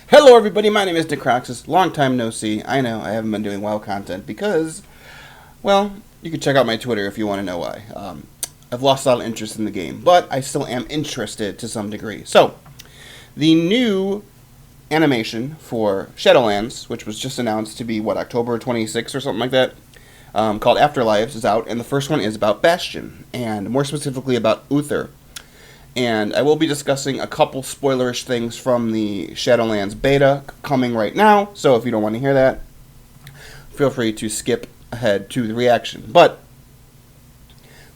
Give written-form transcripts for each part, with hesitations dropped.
Hello everybody, my name is Necroxis. Long time no see. I know I haven't been doing WoW content because, well, you can check out my Twitter if you want to know why. I've lost a lot of interest in the game, but I still am interested to some degree. So, the new animation for Shadowlands, which was just announced to be, October 26th or something like that, called Afterlives, is out, and the first one is about Bastion, and more specifically about Uther. And I will be discussing a couple spoilerish things from the Shadowlands beta coming right now, so if you don't want to hear that, feel free to skip ahead to the reaction. But,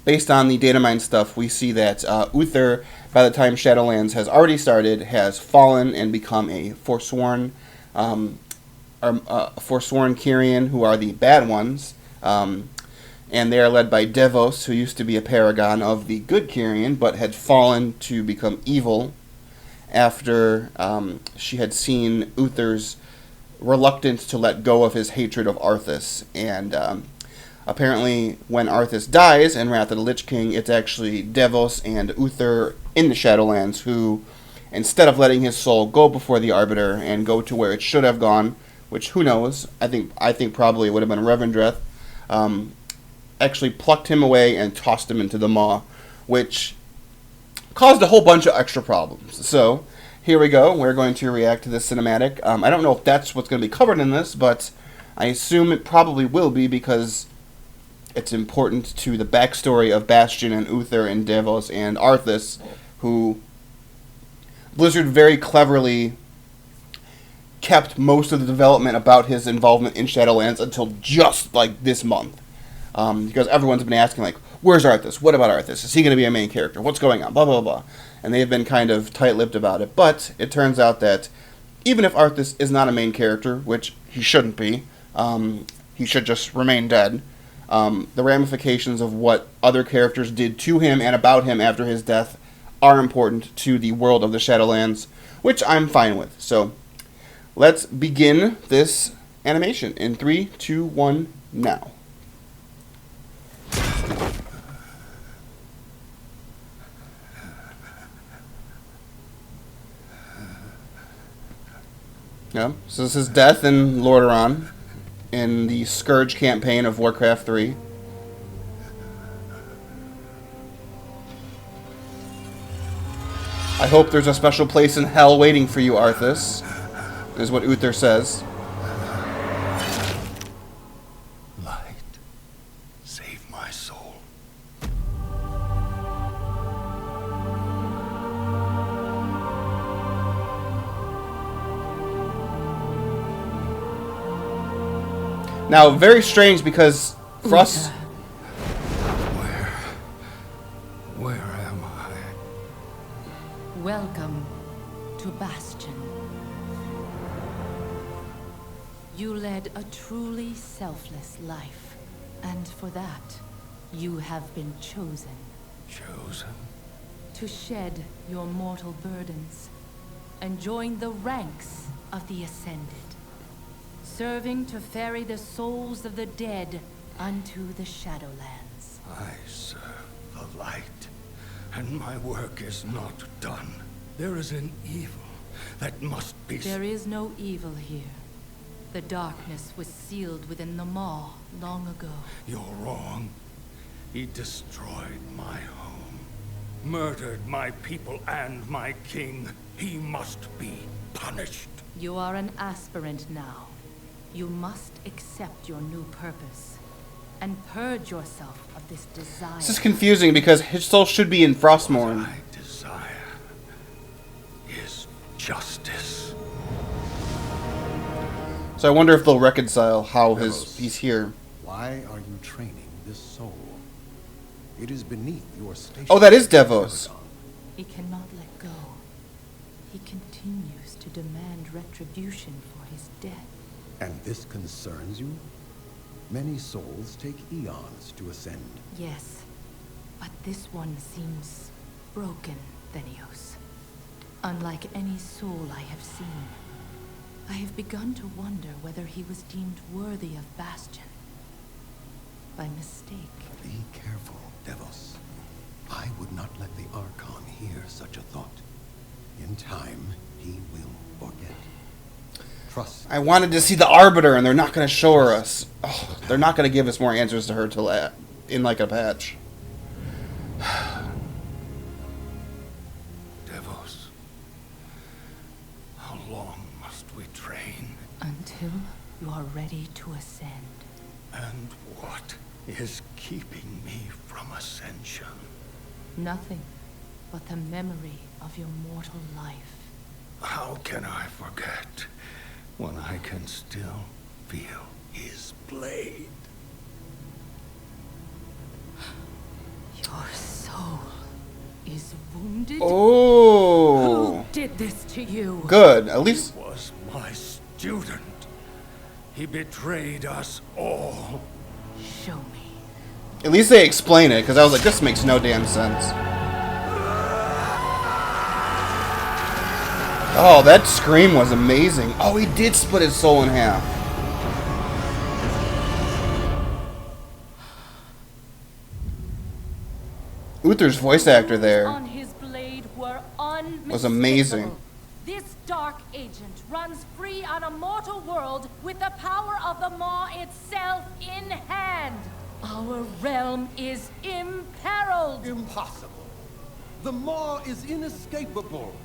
based on the data mine stuff, we see that Uther, by the time Shadowlands has already started, has fallen and become a Forsworn Kyrian, who are the bad ones. And they are led by Devos, who used to be a paragon of the good Kyrian, but had fallen to become evil after she had seen Uther's reluctance to let go of his hatred of Arthas. And apparently, when Arthas dies in Wrath of the Lich King, it's actually Devos and Uther in the Shadowlands who, instead of letting his soul go before the Arbiter and go to where it should have gone, which who knows, I think probably it would have been Revendreth, actually plucked him away and tossed him into the maw, which caused a whole bunch of extra problems. So, here we go. We're going to react to this cinematic. I don't know if that's what's going to be covered in this, but I assume it probably will be because it's important to the backstory of Bastion and Uther and Devos and Arthas, who Blizzard very cleverly kept most of the development about his involvement in Shadowlands until just like this month. Because everyone's been asking, like, where's Arthas? What about Arthas? Is he going to be a main character? What's going on? Blah, blah, blah. And they've been kind of tight-lipped about it. But it turns out that even if Arthas is not a main character, which he shouldn't be, he should just remain dead, the ramifications of what other characters did to him and about him after his death are important to the world of the Shadowlands, which I'm fine with. So, let's begin this animation in 3, 2, 1, now. Yeah, so this is Death in Lordaeron in the Scourge campaign of Warcraft 3. I hope there's a special place in hell waiting for you, Arthas, is what Uther says. Light, save my soul. Now, very strange because Frost... Where am I? Welcome to Bastion. You led a truly selfless life, and for that, you have been chosen. Chosen? To shed your mortal burdens, and join the ranks of the Ascended, serving to ferry the souls of the dead unto the Shadowlands. I serve the light, and my work is not done. There is an evil that must be... There is no evil here. The darkness was sealed within the maw long ago. You're wrong. He destroyed my home, murdered my people and my king. He must be punished. You are an aspirant now. You must accept your new purpose and purge yourself of this desire. This is confusing because his soul should be in Frostmourne. What I desire is justice. So I wonder if they'll reconcile how he's here. Why are you training this soul? It is beneath your station. Oh, that is Devos. He cannot let go. He continues to demand retribution for his death. And this concerns you? Many souls take eons to ascend. Yes, but this one seems broken, Thenios. Unlike any soul I have seen, I have begun to wonder whether he was deemed worthy of Bastion. By mistake. Be careful, Devos. I would not let the Archon hear such a thought. In time, he will forget. trust. I wanted to see the Arbiter, and they're not going to show her us. Oh, they're not going to give us more answers to her till in like a patch. Devos, how long must we train? Until you are ready to ascend. And what is keeping me from ascension? Nothing but the memory of your mortal life. How can I forget when I can still feel his blade? Your soul is wounded? Oh. Who did this to you? Good. At least... He was my student. He betrayed us all. Show me. At least they explain it, because I was like, this makes no damn sense. Oh, that scream was amazing. Oh, he did split his soul in half. Uther's voice actor there On his blade were was amazing. This dark agent runs free on a mortal world with the power of the Maw itself in hand. Our realm is imperiled. Impossible. The Maw is inescapable.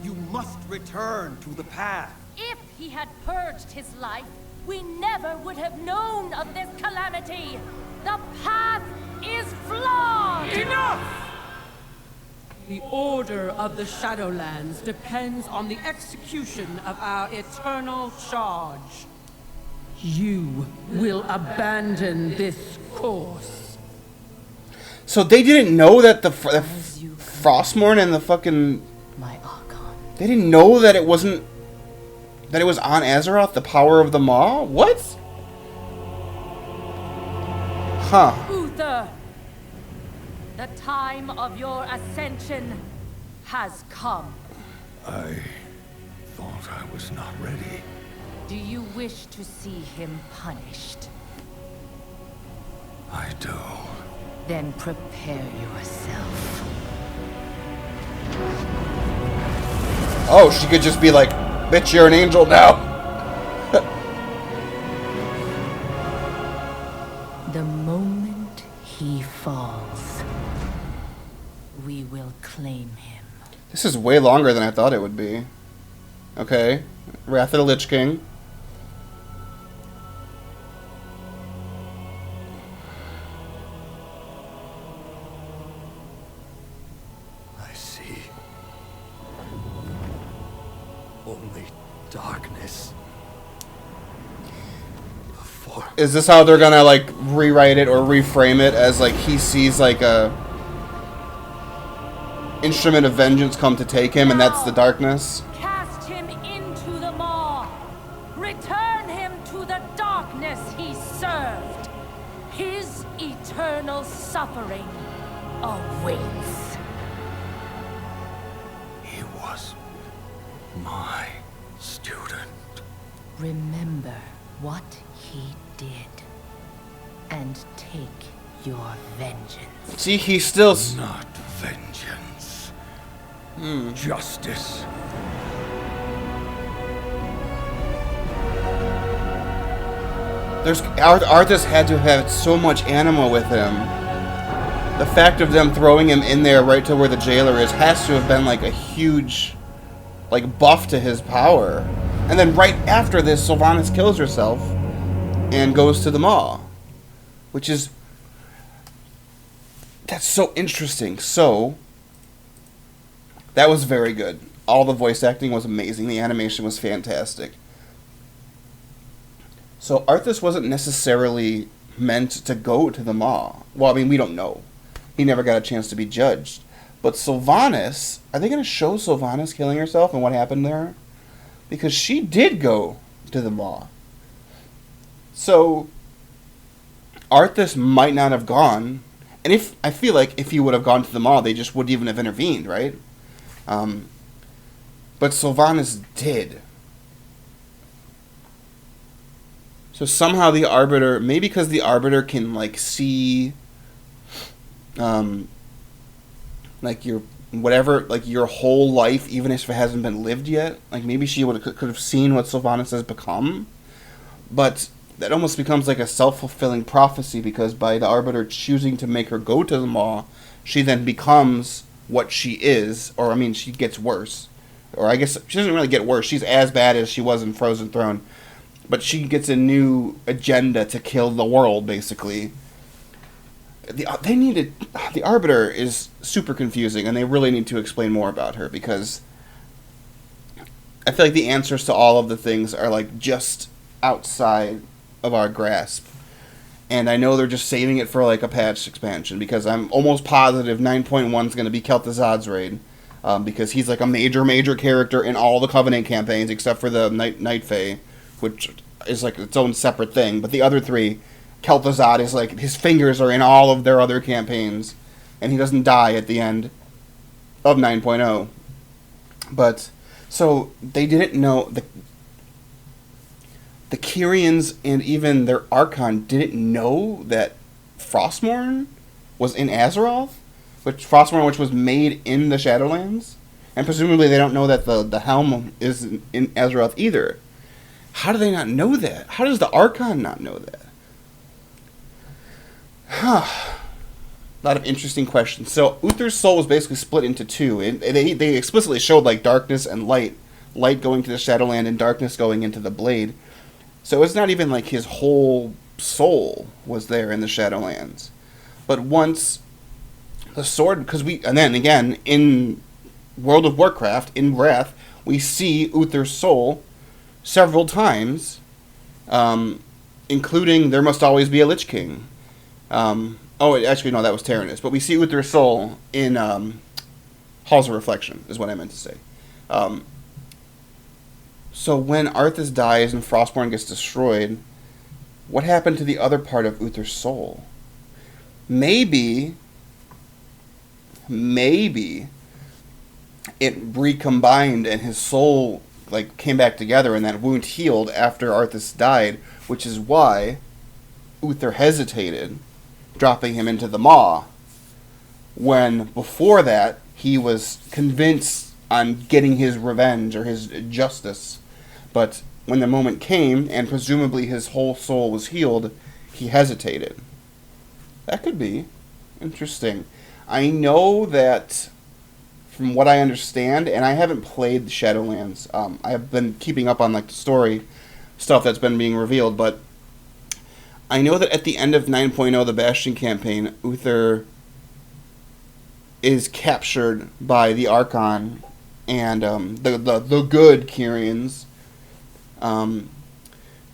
You must return to the path. If he had purged his life, we never would have known of this calamity. The path is flawed. Enough! The order of the Shadowlands depends on the execution of our eternal charge. You will abandon this course. So they didn't know that the Frostmourne and the fucking... My Archon. They didn't know that it wasn't... That it was on Azeroth, the power of the Maw? What? Huh. Uther, the time of your ascension has come. I thought I was not ready. Do you wish to see him punished? I do. Then prepare yourself. Oh, she could just be like, bitch, you're an angel now. The moment he falls, we will claim him. This is way longer than I thought it would be. Okay. Wrath of the Lich King. I see. Only darkness. Before. Is this how they're gonna, like, rewrite it or reframe it as, like, he sees, like, a instrument of vengeance come to take him, and that's the darkness? Cast him into the maw. Return him to the darkness he served. His eternal suffering awaits. He was my student. Remember what he did, and take your vengeance. See, he's still... Not vengeance. Justice. Arthas had to have so much anima with him. The fact of them throwing him in there right to where the jailer is has to have been like a huge, like, buff to his power. And then right after this, Sylvanas kills herself and goes to the Maw, which is... That's so interesting. So, that was very good. All the voice acting was amazing. The animation was fantastic. So Arthas wasn't necessarily meant to go to the Maw. Well, I mean, we don't know. He never got a chance to be judged. But Sylvanas, are they going to show Sylvanas killing herself and what happened there? Because she did go to the Maw. So Arthas might not have gone. And if I feel like if he would have gone to the Maw, they just wouldn't even have intervened, right? But Sylvanas did. So somehow the Arbiter, maybe because the Arbiter can, like, see, like, your whatever, like, your whole life, even if it hasn't been lived yet. Like, maybe she could have seen what Sylvanas has become. But that almost becomes like a self-fulfilling prophecy, because by the Arbiter choosing to make her go to the Maw, she then becomes what she is. Or, I mean, she gets worse. Or I guess she doesn't really get worse. She's as bad as she was in Frozen Throne. But she gets a new agenda to kill the world, basically. The Arbiter is super confusing, and they really need to explain more about her, because I feel like the answers to all of the things are like just outside of our grasp. And I know they're just saving it for like a patch expansion, because I'm almost positive 9.1 is going to be Kel'Thuzad's raid, because he's like a major character in all the Covenant campaigns except for the Night Fae, which is like its own separate thing. But the other three, Kel'Thuzad is like, his fingers are in all of their other campaigns, and he doesn't die at the end of 9.0. But, so, they didn't know, the Kyrians and even their Archon didn't know that Frostmourne was in Azeroth, which was made in the Shadowlands, and presumably they don't know that the Helm is in Azeroth either. How do they not know that? How does the Archon not know that? A lot of interesting questions. So Uther's soul was basically split into two. They explicitly showed like darkness and light going to the Shadowland and darkness going into the Blade. So it's not even like his whole soul was there in the Shadowlands. But once the sword, and then again in World of Warcraft, in Wrath, we see Uther's soul several times, including there must always be a Lich King. Actually, no, that was Tyrannus. But we see Uther's soul in Halls of Reflection, is what I meant to say. So when Arthas dies and Frostmourne gets destroyed, what happened to the other part of Uther's soul? Maybe it recombined and his soul like came back together and that wound healed after Arthas died, which is why Uther hesitated dropping him into the Maw, when before that he was convinced on getting his revenge or his justice. But when the moment came and presumably his whole soul was healed, he hesitated. That could be interesting. I know that from what I understand, and I haven't played the Shadowlands, I have been keeping up on like the story stuff that's been being revealed, but I know that at the end of 9.0, the Bastion campaign, Uther is captured by the Archon and the good Kyrians, and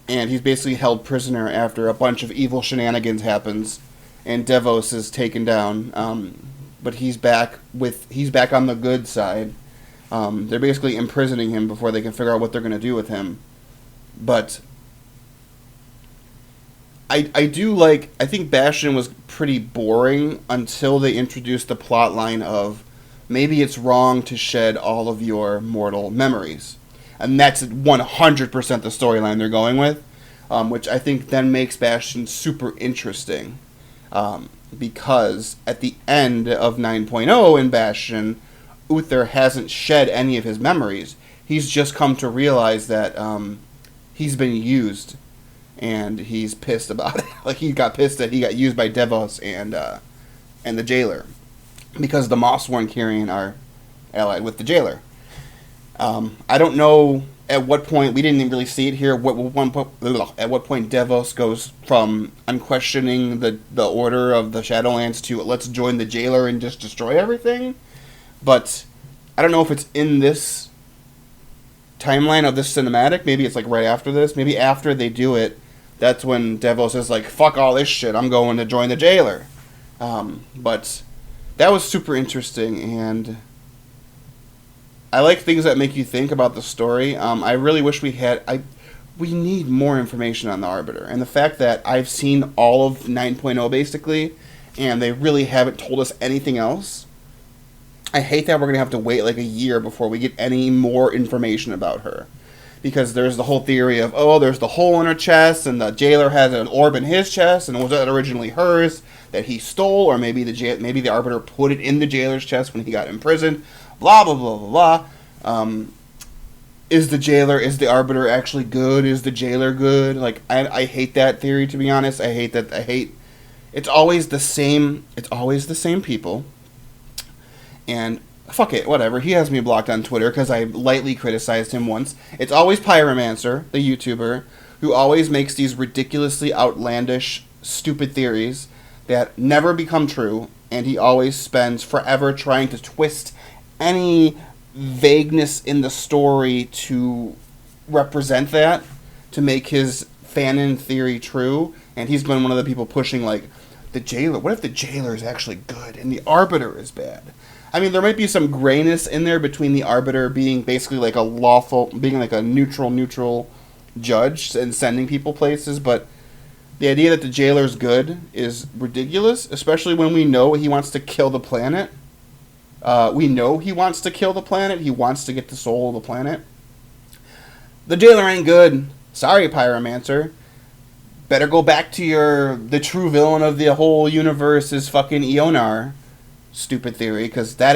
he's basically held prisoner after a bunch of evil shenanigans happens, and Devos is taken down. But he's back on the good side. They're basically imprisoning him before they can figure out what they're going to do with him. But I think Bastion was pretty boring until they introduced the plot line of maybe it's wrong to shed all of your mortal memories. And that's 100% the storyline they're going with, which I think then makes Bastion super interesting. Because at the end of 9.0 in Bastion, Uther hasn't shed any of his memories. He's just come to realize that he's been used, and he's pissed about it. Like, he got pissed that he got used by Devos and the Jailer, because the Mossworn Kyrian are allied with the Jailer. I don't know at what point, we didn't really see it here, at what point Devos goes from unquestioning the order of the Shadowlands to let's join the Jailer and just destroy everything. But I don't know if it's in this timeline of this cinematic. Maybe it's like right after this. Maybe after they do it, that's when Devos is like, fuck all this shit, I'm going to join the Jailer. But that was super interesting, and I like things that make you think about the story. I really wish we need more information on the Arbiter. And the fact that I've seen all of 9.0 basically, and they really haven't told us anything else. I hate that we're going to have to wait like a year before we get any more information about her. Because there's the whole theory of, there's the hole in her chest, and the Jailer has an orb in his chest, and was that originally hers? that he stole, or maybe maybe the Arbiter put it in the jailer's chest when he got imprisoned. Blah blah blah blah blah. Is the Arbiter actually good? Is the jailer good? Like, I hate that theory, to be honest. It's always the same people. And fuck it, whatever. He has me blocked on Twitter because I lightly criticized him once. It's always Pyromancer, the YouTuber, who always makes these ridiculously outlandish, stupid theories that never become true, and he always spends forever trying to twist any vagueness in the story to represent that, to make his fanon theory true. And he's been one of the people pushing, like, the jailer. What if the jailer is actually good and the Arbiter is bad? I mean, there might be some grayness in there between the Arbiter being basically like being like a neutral judge and sending people places, but the idea that the jailer's good is ridiculous, especially when we know he wants to kill the planet. We know he wants to kill the planet. He wants to get the soul of the planet. The jailer ain't good. Sorry, Pyromancer. Better go back to the true villain of the whole universe is fucking Ionar. Stupid theory, because this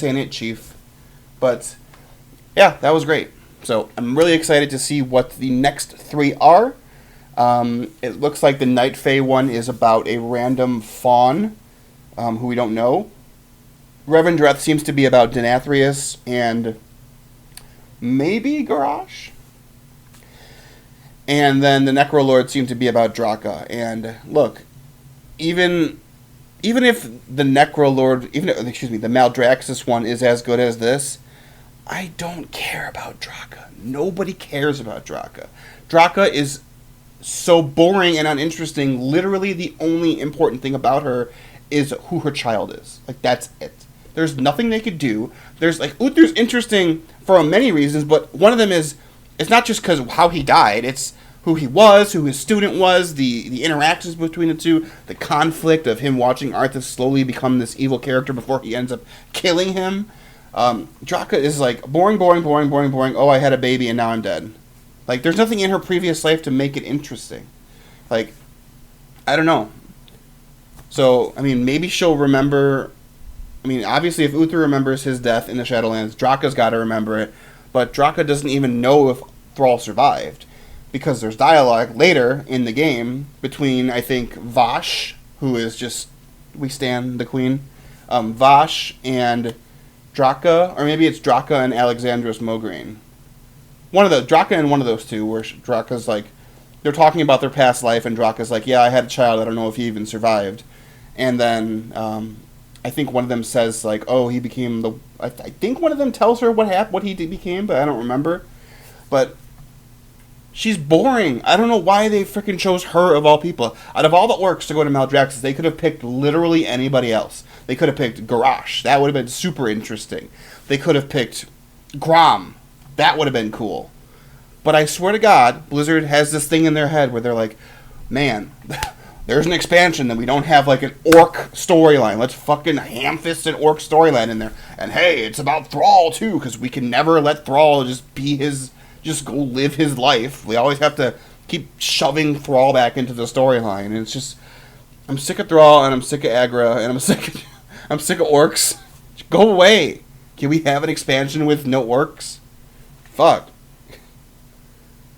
ain't it, Chief. But, yeah, that was great. So, I'm really excited to see what the next 3 are. It looks like the Night Fae one is about a random fawn, who we don't know. Revendreth seems to be about Denathrius and maybe Garrosh. And then the Necrolord seemed to be about Draka. And look, even if the Necrolord, the Maldraxxus one is as good as this, I don't care about Draka. Nobody cares about Draka. Draka is so boring and uninteresting. Literally the only important thing about her is who her child is. Like, that's it. There's nothing they could do. There's, like, Uther's interesting for many reasons, but one of them is, it's not just because of how he died, it's who he was, who his student was, the interactions between the two, the conflict of him watching Arthas slowly become this evil character before he ends up killing him. Draka is, like, boring. Oh, I had a baby and now I'm dead. Like, there's nothing in her previous life to make it interesting. Like, I don't know. So, I mean, maybe she'll remember. I mean, obviously, if Uther remembers his death in the Shadowlands, Draka's got to remember it. But Draka doesn't even know if Thrall survived, because there's dialogue later in the game between, I think, Vash, who is just, we stand the queen, Vash and Draka, or maybe it's Draka and Alexandros Mograine. Draka and one of those two, where Draka's like, they're talking about their past life, and Draka's like, yeah, I had a child, I don't know if he even survived. And then, I think one of them says, like, oh, he became I think one of them tells her what he became, but I don't remember. But she's boring. I don't know why they freaking chose her of all people. Out of all the orcs to go to Maldraxxus, they could have picked literally anybody else. They could have picked Garrosh. That would have been super interesting. They could have picked Grom. That would have been cool. But I swear to God, Blizzard has this thing in their head where they're like, man, there's an expansion that we don't have, like, an orc storyline. Let's fucking ham-fist an orc storyline in there. And hey, it's about Thrall too, because we can never let Thrall just go live his life. We always have to keep shoving Thrall back into the storyline. And it's just, I'm sick of Thrall, and I'm sick of Agra, and I'm sick of orcs. Go away. Can we have an expansion with no orcs? Fuck.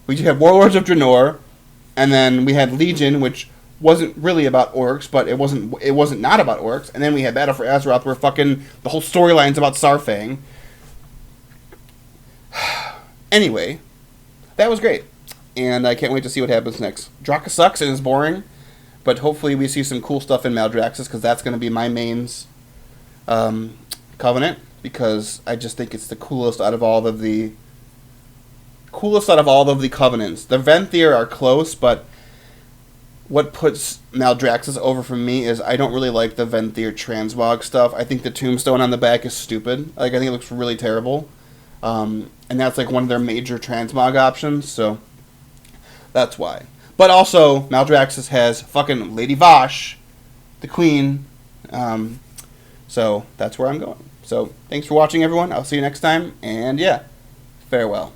We just had Warlords of Draenor, and then we had Legion, which wasn't really about orcs, but it wasn't not about orcs. And then we had Battle for Azeroth, where fucking the whole storyline's about Sarfang. Anyway, that was great, and I can't wait to see what happens next. Draka sucks and is boring, but hopefully we see some cool stuff in Maldraxxus, because that's going to be my mains covenant, because I just think it's the coolest out of all of the covenants. The Venthyr are close, but what puts Maldraxxus over for me is I don't really like the Venthyr transmog stuff. I think the tombstone on the back is stupid. Like, I think it looks really terrible. And that's, like, one of their major transmog options, so that's why. But also, Maldraxxus has fucking Lady Vash, the queen, so that's where I'm going. So, thanks for watching, everyone. I'll see you next time, and yeah, farewell.